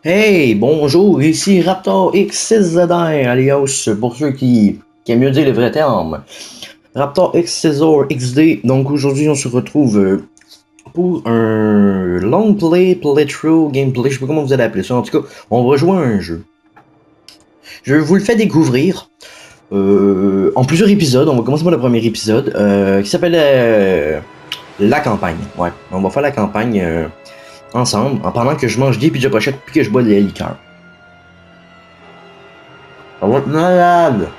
Hey, bonjour, ici Raptor X6ZR, alias, pour ceux qui aiment mieux dire le vrai terme, Raptor X6 XD. Donc aujourd'hui, on se retrouve pour un long playthrough, gameplay, je sais pas comment vous allez appeler ça. En tout cas, on va jouer à un jeu. Je vous le fais découvrir en plusieurs épisodes. On va commencer par le premier épisode qui s'appelle La campagne. Ouais, on va faire la campagne ensemble, en pendant que je mange des pizza pochettes puis que je bois de la liqueur. Ça va être malade!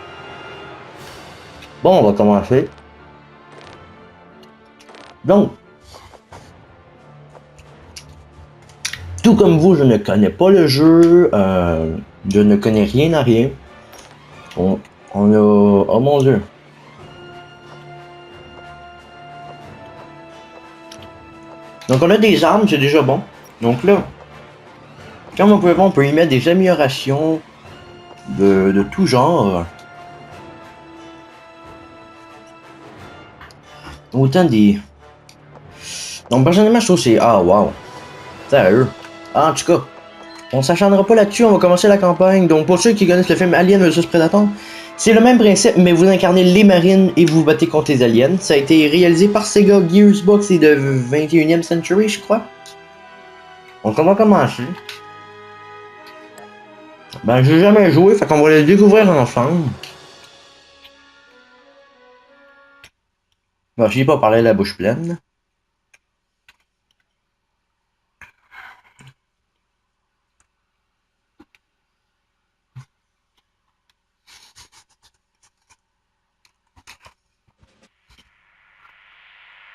Bon, on va commencer. Donc, tout comme vous, je ne connais pas le jeu, je ne connais rien à rien. On a... Oh mon dieu. Donc on a des armes, c'est déjà bon. Donc là, comme on peut y mettre des améliorations de tout genre. Autant des... Donc personnellement, je trouve que c'est... Ah, wow. Sérieux. Ah, en tout cas, on s'acharnera pas là-dessus, on va commencer la campagne. Donc pour ceux qui connaissent le film Alien vs Predator, c'est le même principe, mais vous incarnez les marines et vous battez contre les aliens. Ça a été réalisé par Sega Gearsbox et de 21e Century, je crois. Donc on va commencer. Ben j'ai jamais joué, fait qu'on va le découvrir ensemble. Bon, je n'ai pas parlé la bouche pleine.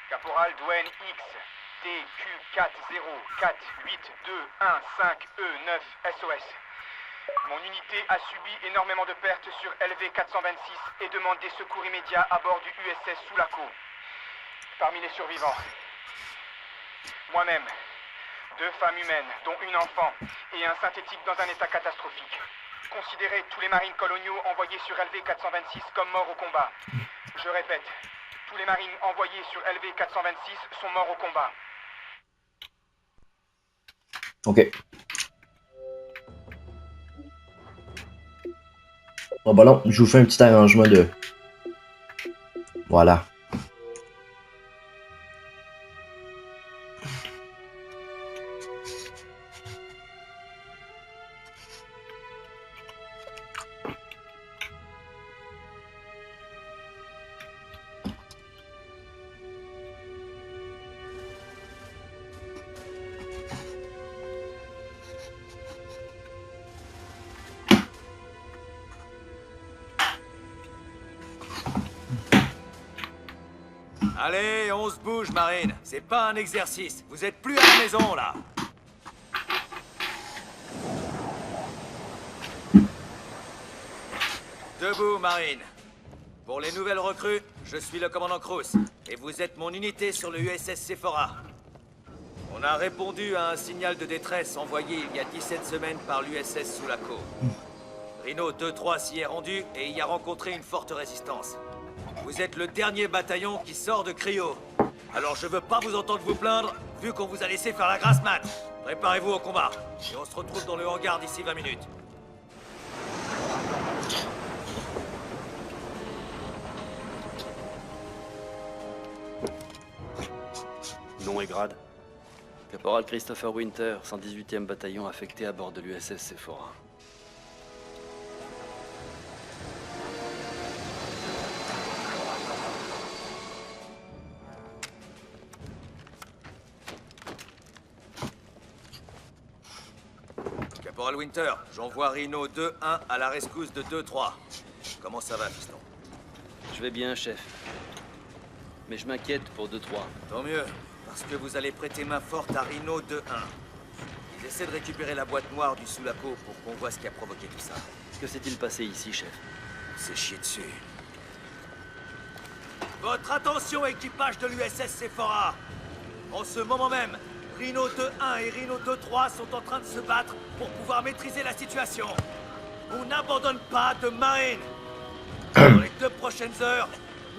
Caporal Dwayne X, TQ4048215E9 SOS. Mon unité a subi énormément de pertes sur LV-426 et demande des secours immédiats à bord du USS Sulaco. Parmi les survivants, moi-même, 2 femmes humaines, dont une enfant, et un synthétique dans un état catastrophique. Considérez tous les marines coloniaux envoyés sur LV-426 comme morts au combat. Je répète, tous les marines envoyés sur LV-426 sont morts au combat. Ok. Bon bah non, je vous fais un petit arrangement de... Voilà. Allez, on se bouge, Marine. C'est pas un exercice. Vous êtes plus à la maison, là. Debout, Marine. Pour les nouvelles recrues, je suis le commandant Cruz. Et vous êtes mon unité sur le USS Sephora. On a répondu à un signal de détresse envoyé il y a 17 semaines par l'USS Sulaco. Rhino 2-3 s'y est rendu et y a rencontré une forte résistance. Vous êtes le dernier bataillon qui sort de cryo. Alors je veux pas vous entendre vous plaindre, vu qu'on vous a laissé faire la grasse mat. Préparez-vous au combat. Et on se retrouve dans le hangar d'ici 20 minutes. Nom et grade. Caporal Christopher Winter, 118e bataillon affecté à bord de l'USS Sephora. Caporal Winter, j'envoie Rhino 2-1 à la rescousse de 2-3. Comment ça va, fiston? Je vais bien, chef. Mais je m'inquiète pour 2-3. Tant mieux, parce que vous allez prêter main forte à Rhino 2-1. Ils essaient de récupérer la boîte noire du Sulaco pour qu'on voit ce qui a provoqué tout ça. Que s'est-il passé ici, chef? C'est chier dessus. Votre attention, équipage de l'USS Sephora! En ce moment même, Rhino 2-1 et Rhino 2-3 sont en train de se battre pour pouvoir maîtriser la situation. On n'abandonne pas de marine. Dans les 2 prochaines heures,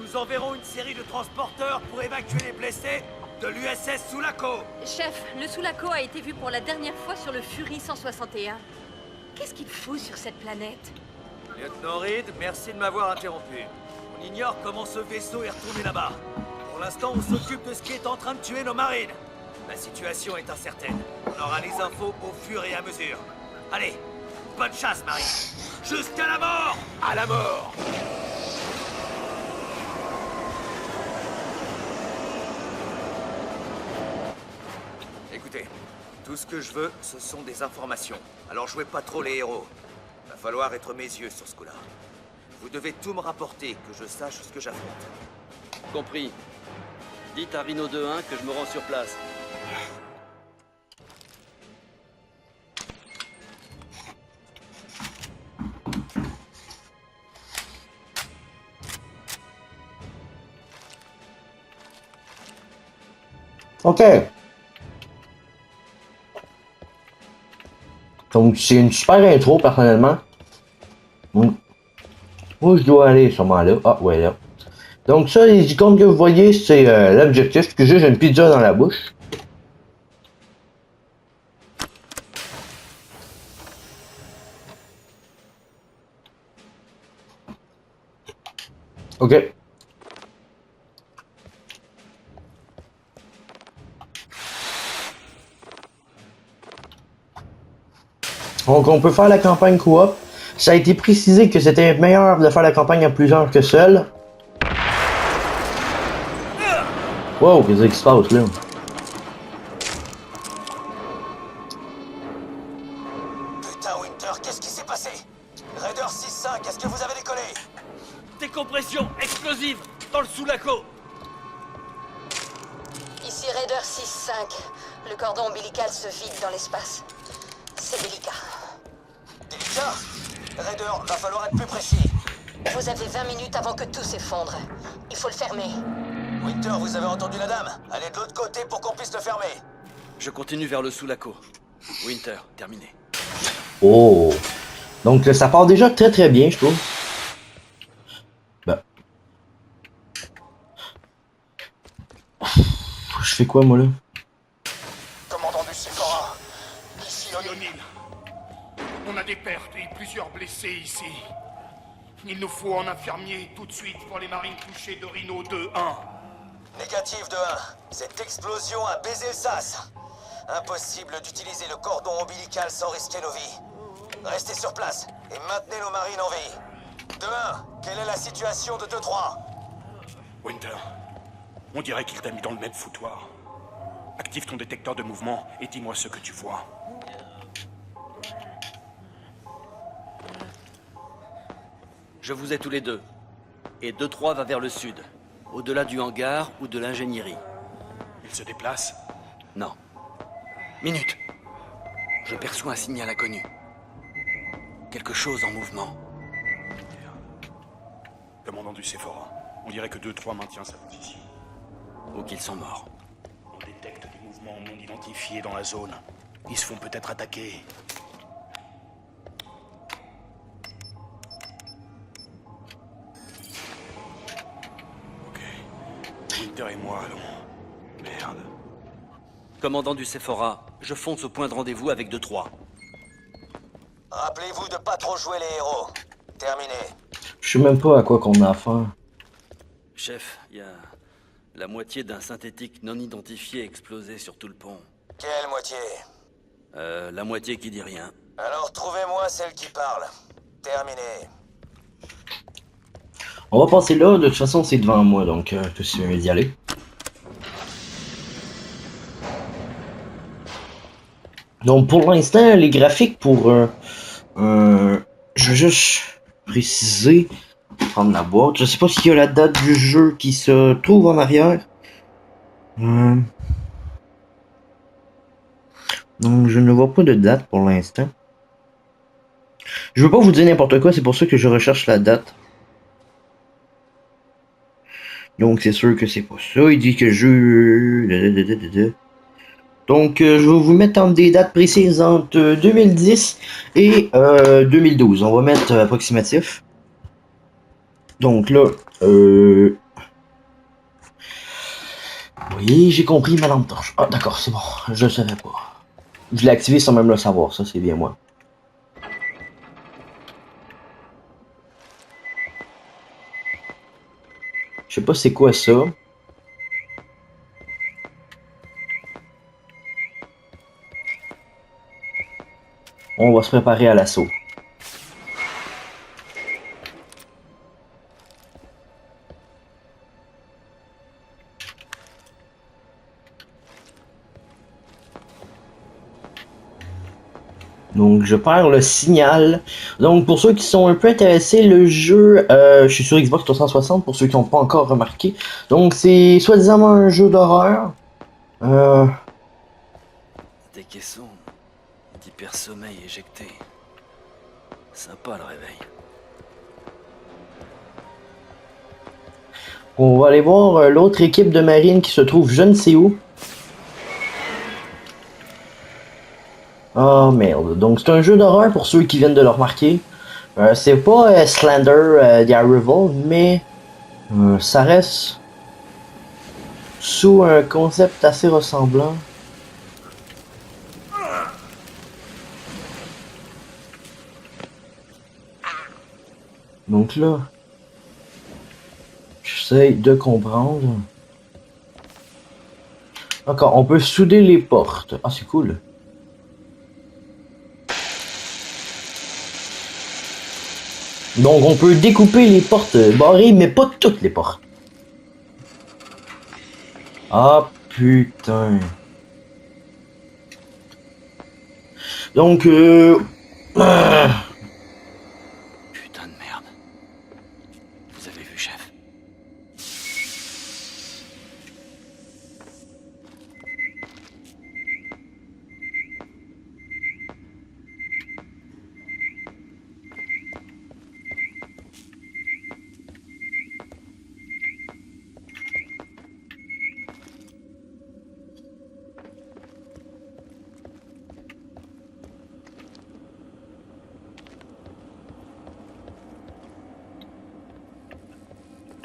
nous enverrons une série de transporteurs pour évacuer les blessés de l'USS Sulaco. Chef, le Sulaco a été vu pour la dernière fois sur le Fury 161. Qu'est-ce qu'il faut sur cette planète? Lieutenant Reed, merci de m'avoir interrompu. On ignore comment ce vaisseau est retourné là-bas. Pour l'instant, on s'occupe de ce qui est en train de tuer nos marines. La situation est incertaine. On aura les infos au fur et à mesure. Allez, bonne chasse, Marine. Jusqu'à la mort! À la mort! Écoutez, tout ce que je veux, ce sont des informations. Alors jouez pas trop les héros. Va falloir être mes yeux sur ce coup-là. Vous devez tout me rapporter, que je sache ce que j'affronte. Compris. Dites à Rhino 2-1 que je me rends sur place. Ok. Donc c'est une super intro personnellement. Où je dois aller sûrement là? Ah ouais là. Donc ça, les icônes que vous voyez, c'est l'objectif, que j'ai une pizza dans la bouche. Ok. Donc on peut faire la campagne coop. Ça a été précisé que c'était meilleur de faire la campagne à plusieurs que seul. Wow, qu'est-ce qui se passe là? Putain, Winter, qu'est-ce qui s'est passé? Raider 6-5, est-ce que vous avez décollé? Décompression explosive dans le Sulaco. Ici Raider 6-5. Le cordon ombilical se vide dans l'espace. C'est délicat. Délicat? Raider, va falloir être plus précis. Vous avez 20 minutes avant que tout s'effondre. Il faut le fermer. Winter, vous avez entendu la dame? Allez de l'autre côté pour qu'on puisse le fermer. Je continue vers le Sulaco. Winter, terminé. Oh! Donc ça part déjà très très bien, je trouve. Ben. Je fais quoi moi là? Commandant du Sephora, ici O'Neill. On a des pertes et plusieurs blessés ici. Il nous faut un infirmier tout de suite pour les marines touchées de Rhino 2-1. Négatif de 1. Cette explosion a baisé le sas. Impossible d'utiliser le cordon ombilical sans risquer nos vies. Restez sur place et maintenez nos marines en vie. De 1, quelle est la situation de 2-3? Winter, on dirait qu'il t'a mis dans le même foutoir. Active ton détecteur de mouvement et dis-moi ce que tu vois. Je vous ai tous les deux. Et 2-3 va vers le sud, au-delà du hangar ou de l'ingénierie. Il se déplace? Non. Minute. Je perçois un signal inconnu. Quelque chose en mouvement. Commandant du Sephora, on dirait que 2-3 maintient sa position. Ou qu'ils sont morts. On détecte des mouvements non identifiés dans la zone. Ils se font peut-être attaquer. Ok. Winter et moi allons... Merde. Commandant du Sephora, je fonce au point de rendez-vous avec 2-3. Rappelez-vous de pas trop jouer les héros. Terminé. Je sais même pas à quoi qu'on a affaire. Chef, il y a la moitié d'un synthétique non identifié explosé sur tout le pont. Quelle moitié? La moitié qui dit rien. Alors trouvez-moi celle qui parle. Terminé. On va passer là, de toute façon c'est devant moi, donc je suis d'y aller. Donc pour l'instant, les graphiques pour... je vais juste préciser, prendre la boîte. Je sais pas s'il y a la date du jeu qui se trouve en arrière. Donc je ne vois pas de date pour l'instant. Je veux pas vous dire n'importe quoi, c'est pour ça que je recherche la date. Donc c'est sûr que c'est pas ça. Il dit que je... Donc je vais vous mettre entre des dates précises entre 2010 et 2012. On va mettre approximatif. Donc là, oui, Oui, j'ai compris ma lampe torche. Ah, d'accord, c'est bon. Je le savais pas. Je l'ai activé sans même le savoir. Ça, c'est bien moi. Je sais pas c'est quoi ça. On va se préparer à l'assaut. Donc je perds le signal. Donc pour ceux qui sont un peu intéressés, le jeu, je suis sur Xbox 360 pour ceux qui n'ont pas encore remarqué. Donc c'est soi-disant un jeu d'horreur. Des caissons d'hyper-sommeil éjectés. Sympa le réveil. On va aller voir l'autre équipe de marine qui se trouve je ne sais où. Oh merde. Donc c'est un jeu d'horreur pour ceux qui viennent de le remarquer. C'est pas Slender The Arrival, mais ça reste sous un concept assez ressemblant. Donc là, j'essaie de comprendre. D'accord, on peut souder les portes. Ah, c'est cool. Donc on peut découper les portes barrées, mais pas toutes les portes. Ah putain. Donc Putain de merde. Vous avez vu, chef?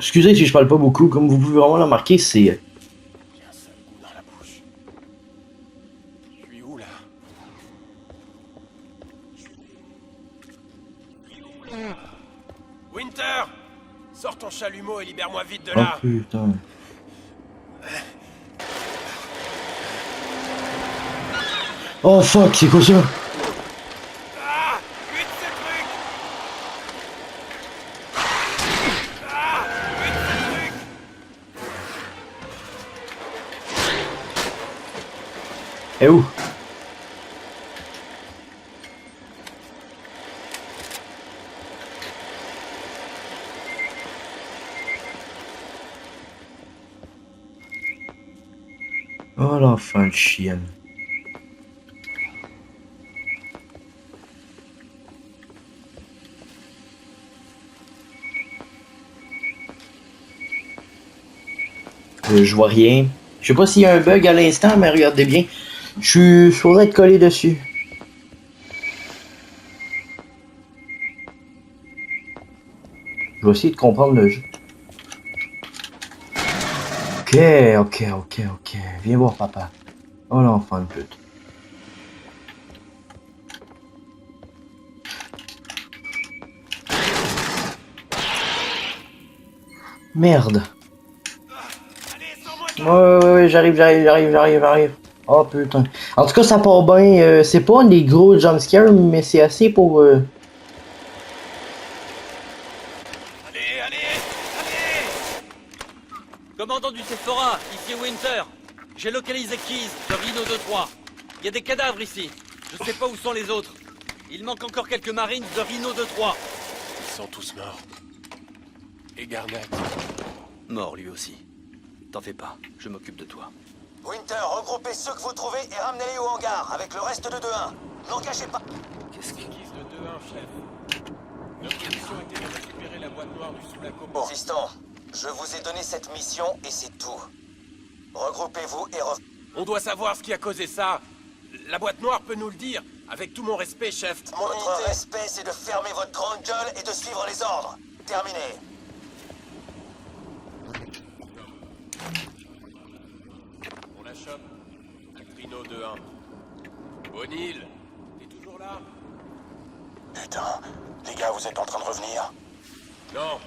excusez si je parle pas beaucoup, comme vous pouvez vraiment le remarquer, c'est J'ai un sale goût dans la bouche. Je suis où là? Winter! Sors ton chalumeau et libère-moi vite de oh là! putain. Oh fuck, c'est quoi ça? Ah! Vite ces trucs! Ah! Vite ces trucs! Eh où? Oh l'enfant de chienne. Je vois rien. Je sais pas s'il y a un bug à l'instant, mais regardez bien. Je suis supposé être collé dessus. Je vais essayer de comprendre le jeu. Ok. Viens voir papa. Oh l'enfant de pute. Merde. Ouais, j'arrive. Oh putain. En tout cas, ça part bien. C'est pas des gros jumpscares, mais c'est assez pour... Allez! Commandant du Sephora, ici Winter. J'ai localisé Keys de Rhino 2-3. Il y a des cadavres ici. Je sais pas où sont les autres. Il manque encore quelques Marines de Rhino 2-3. Ils sont tous morts. Et Garnett. Mort lui aussi. T'en fais pas, je m'occupe de toi. Winter, regroupez ceux que vous trouvez et ramenez-les au hangar avec le reste de 2-1. N'engagez pas. Qu'est-ce que... Guise de 2-1, chef. Notre mission était de récupérer la boîte noire du Sulaco. Bon, fiston, je vous ai donné cette mission et c'est tout. Regroupez-vous et On doit savoir ce qui a causé ça. La boîte noire peut nous le dire. Avec tout mon respect, chef. Votre respect, c'est de fermer votre grande gueule et de suivre les ordres. Terminé. 2-1. O'Neill, t'es toujours là? Putain, les gars, vous êtes en train de revenir? Non,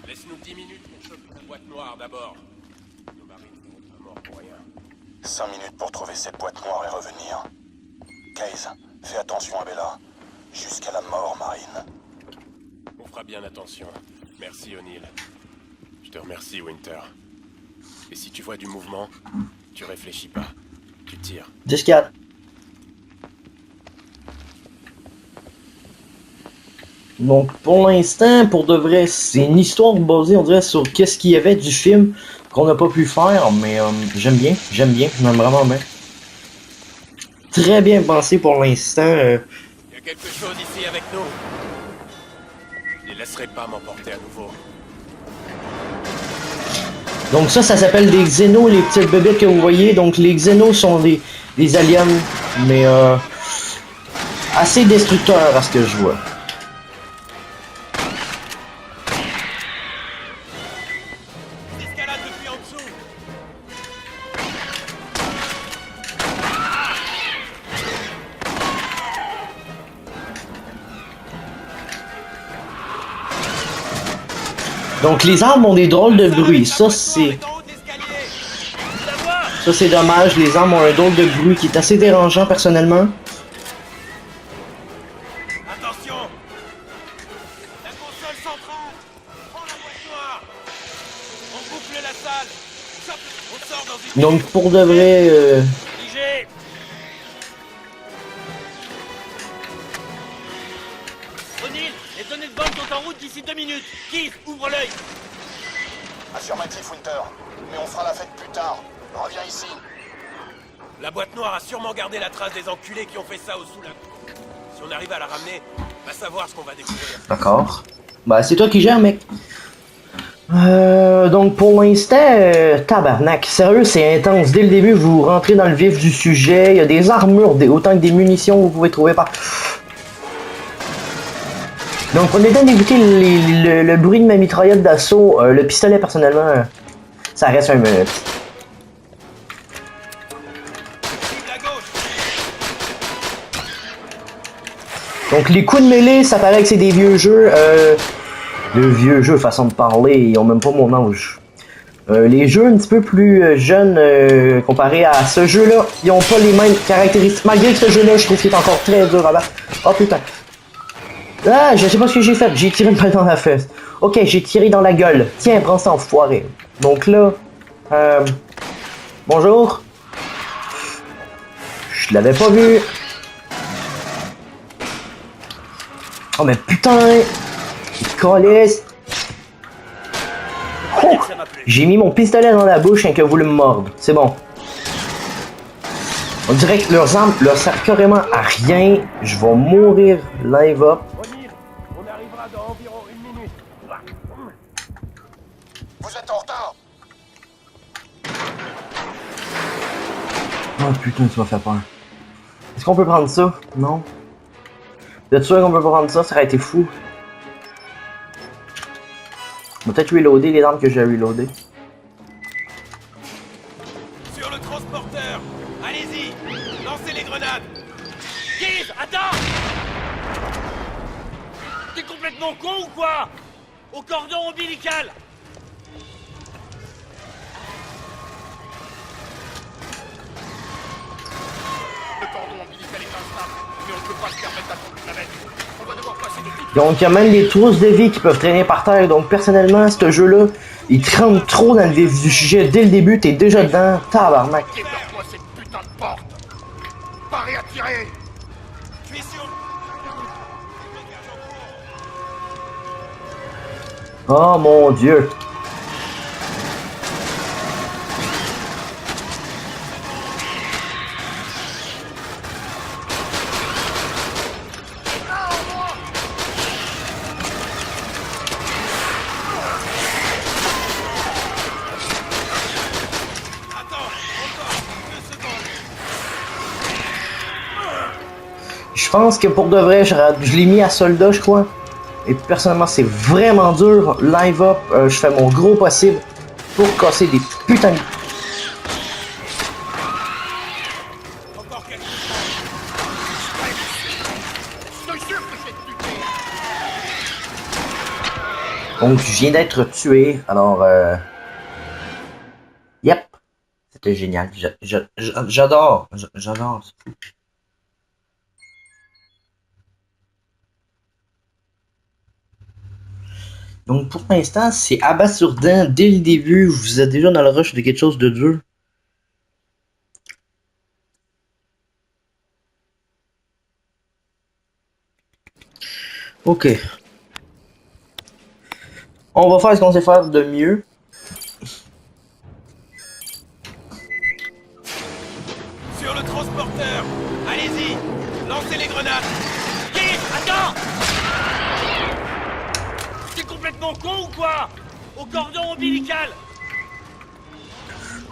laisse-nous 10 minutes pour choper la boîte noire d'abord. Nos marines seront pas morts pour rien. 5 minutes pour trouver cette boîte noire et revenir. Case, fais attention à Bella. Jusqu'à la mort, Marine. On fera bien attention. Merci, O'Neill. Je te remercie, Winter. Et si tu vois du mouvement, tu réfléchis pas. Tu tires. 10-4. Donc pour l'instant, pour de vrai, c'est une histoire basée, on dirait, sur qu'est-ce qu'il y avait du film qu'on n'a pas pu faire, mais j'aime bien, j'aime vraiment bien. Très bien pensé pour l'instant. Il y a quelque chose ici avec nous. Je les laisserai pas m'emporter à nouveau. Donc ça s'appelle des xénos, les petites bébêtes que vous voyez. Donc les xénos sont des aliens, mais assez destructeurs à ce que je vois. Escalade depuis en dessous. Donc les armes ont des drôles de bruit. Ça c'est dommage. Les armes ont un drôle de bruit qui est assez dérangeant personnellement. Attention! La console centrale! Prends la boîte noire! On boucle la salle! On sort dans une... Donc pour de vrai, Figé. O'Neill, les données de bande sont en route d'ici 2 minutes. Keith, ouvre l'œil. Affirmatif, Winter. Mais on fera la fête plus tard. Reviens ici. La boîte noire a sûrement gardé la trace des enculés qui ont fait ça au sous-lac. Si on arrive à la ramener, va savoir ce qu'on va découvrir. d'accord. Bah c'est toi qui gères, mec. Donc pour l'instant, tabarnak, sérieux, c'est intense. Dès le début, vous rentrez dans le vif du sujet. Il y a des armures, autant que des munitions que vous pouvez trouver par... Donc on est temps d'écouter le bruit de ma mitraillette d'assaut. Le pistolet, personnellement, ça reste un minute. Donc les coups de mêlée, ça paraît que c'est des vieux jeux. De vieux jeux, façon de parler, ils ont même pas mon âge. Les jeux un petit peu plus jeunes comparés à ce jeu-là, ils ont pas les mêmes caractéristiques. Malgré que ce jeu-là, je trouve qu'il est encore très dur à battre. Oh putain. Ah, je sais pas ce que j'ai fait. J'ai tiré une balle dans la fesse. Ok, j'ai tiré dans la gueule. Tiens, prends ça, enfoiré. Donc là, bonjour. Je l'avais pas vu. Oh mais putain. Calisse. Oh, j'ai mis mon pistolet dans la bouche et que vous le mordre. C'est bon. On dirait que leurs armes leur servent carrément à rien. Je vais mourir live up. O'Neill, on arrivera dans environ 1 minute. Vous êtes en retard. Oh putain, tu m'as fait peur. Est-ce qu'on peut prendre ça? Non. Vous êtes sûr qu'on peut pas prendre ça? Ça aurait été fou. On va peut-être reloader les armes que j'ai reloadées. Sur le transporteur! Allez-y! Lancez les grenades! Keith, attends. T'es complètement con ou quoi? Au cordon ombilical. Le cordon ombilical est instable, mais on ne peut pas se permettre d'attendre une navette. On va devoir passer de toutes. Donc il y a même des trousses de vie qui peuvent traîner par terre. Donc personnellement, ce jeu-là, il te rentre trop dans le vif du sujet. Dès le début, t'es déjà dedans. Tabarnak. Débarque-moi cette putain de porte! Parez à tirer! Je suis sûr! Oh mon dieu. Je pense que pour de vrai, je l'ai mis à soldat, je crois. Et personnellement, c'est vraiment dur. Live up, je fais mon gros possible pour casser des putains de... Donc, je viens d'être tué, alors, yep, c'était génial, j'adore, j'adore. Donc, pour l'instant, c'est abasourdant dès le début, vous êtes déjà dans le rush de quelque chose de dur. Ok. On va faire ce qu'on sait faire de mieux. Sur le transporteur. Allez-y. Lancez les grenades. Keith, attends! T'es complètement con ou quoi? Au cordon ombilical!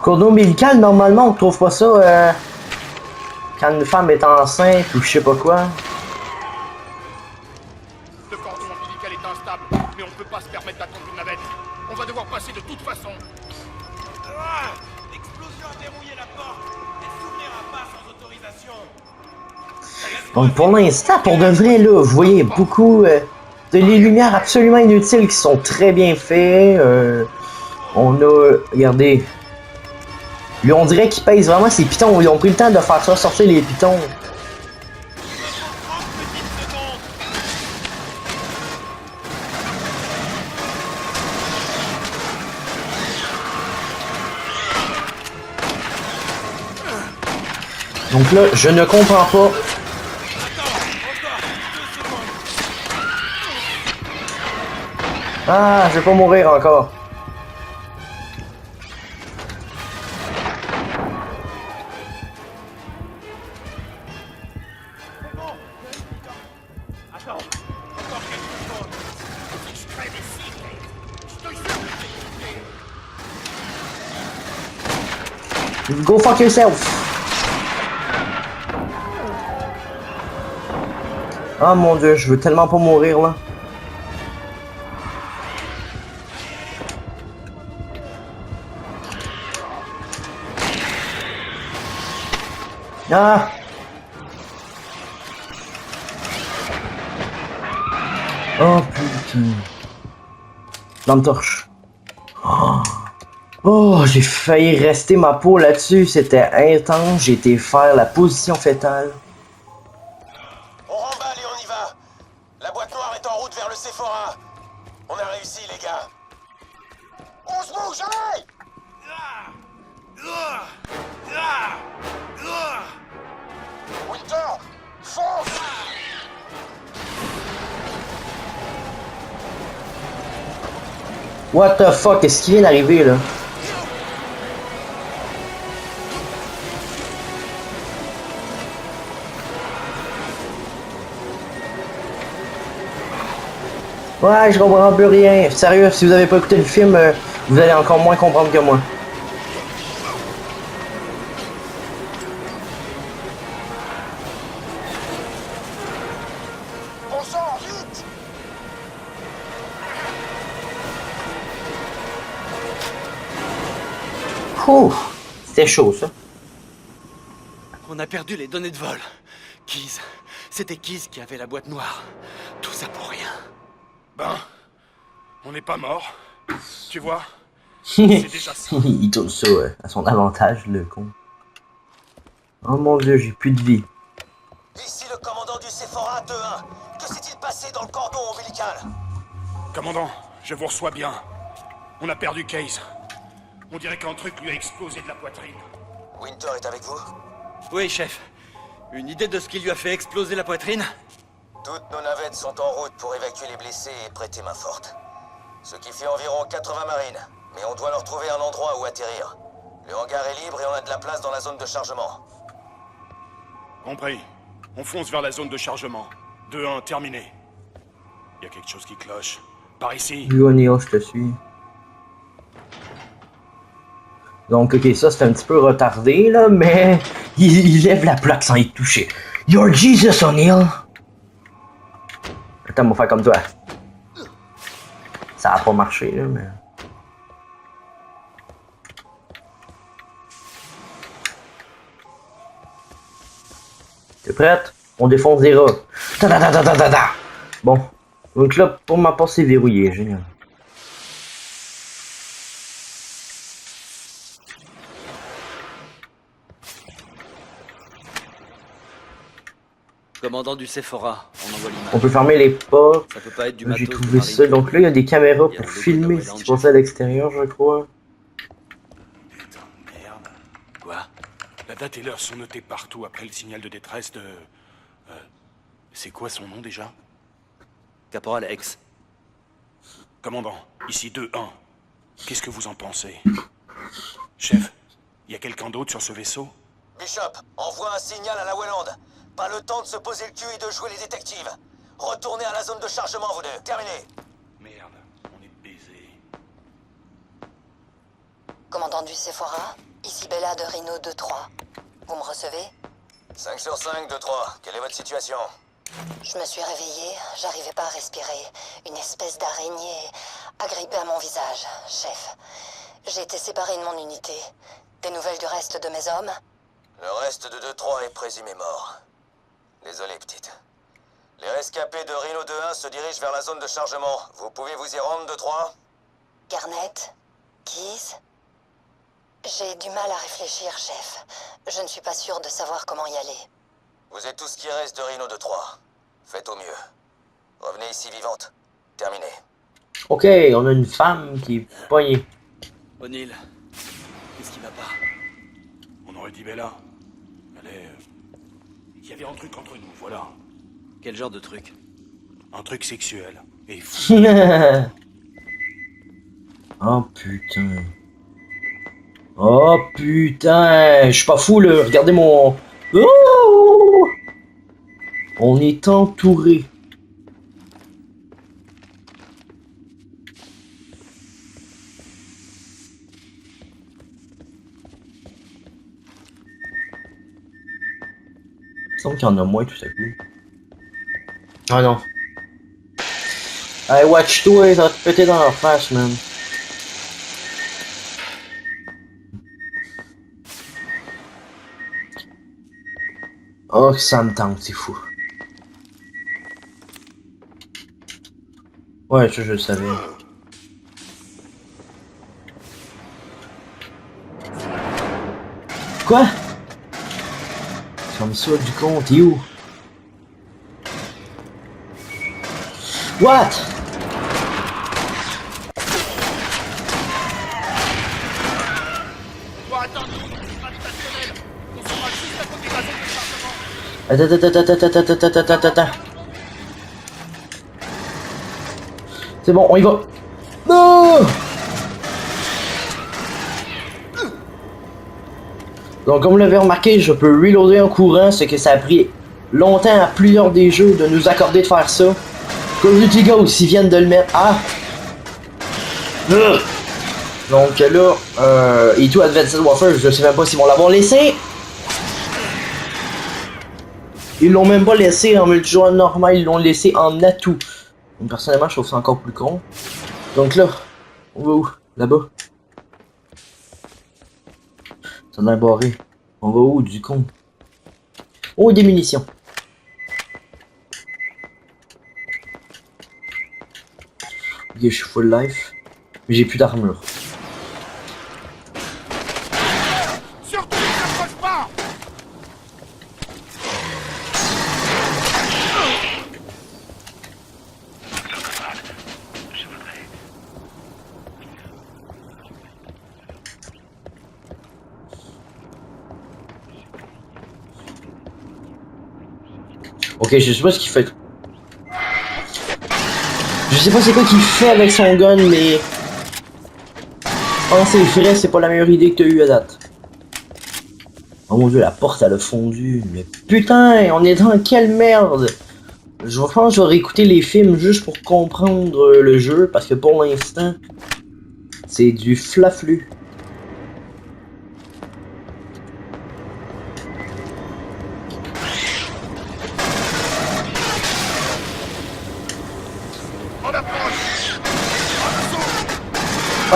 Cordon ombilical, normalement, on trouve pas ça quand une femme est enceinte ou je sais pas quoi. Le cordon ombilical est instable, mais on peut pas se permettre d'attendre une navette. On va devoir passer de toute façon. L'explosion a verrouillé la porte. Elle s'ouvrira pas sans autorisation. Donc pour l'instant, pour de vrai, là, vous voyez beaucoup de les lumières absolument inutiles qui sont très bien faites. On a, regardez, lui on dirait qu'ils pèsent vraiment ces pitons. Ils ont pris le temps de faire ça sortir les pitons. Donc là, je ne comprends pas. Ah, je vais pas mourir encore. Go fuck yourself. Ah mon dieu, je veux tellement pas mourir là. Ah! Oh putain. Lampe torche. Oh, j'ai failli rester ma peau là-dessus, c'était intense, j'ai été faire la position fétale. On remballe et on y va. La boîte noire est en route vers le Sephora. On a réussi, les gars. On se bouge, allez! Winter, fonce! What the fuck, qu'est-ce qui vient d'arriver là? Ouais, je comprends plus rien. Sérieux, si vous avez pas écouté le film, vous allez encore moins comprendre que moi. On sort, vite! Ouh, c'était chaud ça. On a perdu les données de vol. Keys. C'était Keys qui avait la boîte noire. Tout ça pour rien. Ben, on n'est pas mort. Tu vois, c'est déjà ça. Il tourne ça à son avantage, le con. Oh mon dieu, j'ai plus de vie. Ici le commandant du Sephora 2-1. Que s'est-il passé dans le cordon ombilical? Commandant, je vous reçois bien. On a perdu Case. On dirait qu'un truc lui a explosé de la poitrine. Winter est avec vous? Oui, chef. Une idée de ce qui lui a fait exploser la poitrine? Toutes nos navettes sont en route pour évacuer les blessés et prêter main forte. Ce qui fait environ 80 marines. Mais on doit leur trouver un endroit où atterrir. Le hangar est libre et on a de la place dans la zone de chargement. Compris. On fonce vers la zone de chargement. 2-1, terminé. Il y a quelque chose qui cloche. Par ici. Néo, je te suis. Donc, ok, ça c'est un petit peu retardé là, mais il lève la plaque sans y toucher. You're Jesus, O'Neill! Attends, on va faire comme toi. Ça a pas marché là, mais. T'es prête? On défonce des rats. Ta ta ta ta ta ta ta. Bon. Donc là, pour ma part, c'est verrouillé, génial. Commandant du Sephora, on envoie l'image. On peut fermer les portes. Ça peut pas être du J'ai matos de trouvé marine. ça. Donc là, il y a des caméras Il y a pour le logo filmer de ce qui se Wayland. passait à l'extérieur, je crois. Putain, merde. Quoi? La date et l'heure sont notées partout après le signal de détresse de... c'est quoi son nom déjà? Caporal X. Commandant, ici 2-1. Qu'est-ce que vous en pensez? Chef, il y a quelqu'un d'autre sur ce vaisseau? Bishop, envoie un signal à la Wayland. Pas le temps de se poser le cul et de jouer les détectives. Retournez à la zone de chargement, vous deux. Terminé. Merde, on est baisés. Commandant du Sephora, ici Bella de Rhino 2-3. Vous me recevez? 5 sur 5, 2-3. Quelle est votre situation? Je me suis réveillée, j'arrivais pas à respirer. Une espèce d'araignée agrippée à mon visage, chef. J'ai été séparé de mon unité. Des nouvelles du reste de mes hommes? Le reste de 2-3 est présumé mort. Désolé, petite. Les rescapés de Rhino 2-1 se dirigent vers la zone de chargement. Vous pouvez vous y rendre, 2-3? Garnett? Keys? J'ai du mal à réfléchir, chef. Je ne suis pas sûr de savoir comment y aller. Vous êtes tout ce qui reste de Rhino 2-3. Faites au mieux. Revenez ici vivante. Terminé. Ok, on a une femme qui est poignée. O'Neill, qu'est-ce qui va pas? On aurait dit Bella. Elle est... Il y avait un truc entre nous, voilà. Quel genre de truc? Un truc sexuel. Et fou. Oh putain. Oh putain. Je suis pas fou là. Regardez mon... Oh, on est entouré. Il semble qu'il y en a moins tout à coup. Ah non. Hey, watch-toi, ça va te péter dans leur face, man. Oh, que ça me tente, c'est fou. Ouais, je le savais. Quoi? Comme ça, du con, t'es où? What? Attends. C'est bon, on y va. Non! Donc, comme vous l'avez remarqué, je peux reloader en courant, ce que ça a pris longtemps à plusieurs des jeux de nous accorder de faire ça. Call of Duty Ghosts, ils viennent de le mettre. Ah! Donc là, et tout Advanced Warfare, je sais même pas s'ils vont l'avoir laissé. Ils l'ont même pas laissé en multijoueur normal, ils l'ont laissé en atout. Donc, personnellement, je trouve ça encore plus con. Donc là, on va où? Là-bas. Ça a l'air barré. On va où, du con? Oh, des munitions. Ok, je suis full life. Mais j'ai plus d'armure. Surtout, ne t'approche pas! Ok, je sais pas ce qu'il fait. Je sais pas c'est quoi qu'il fait avec son gun, mais... Oh, c'est vrai, c'est pas la meilleure idée que t'as eu à date. Oh mon dieu, la porte elle a fondu. Mais putain, on est dans quelle merde? Je pense que je vais réécouter les films juste pour comprendre le jeu, parce que pour l'instant, c'est du flaflu.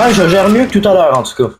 Ah, je gère mieux que tout à l'heure en tout cas.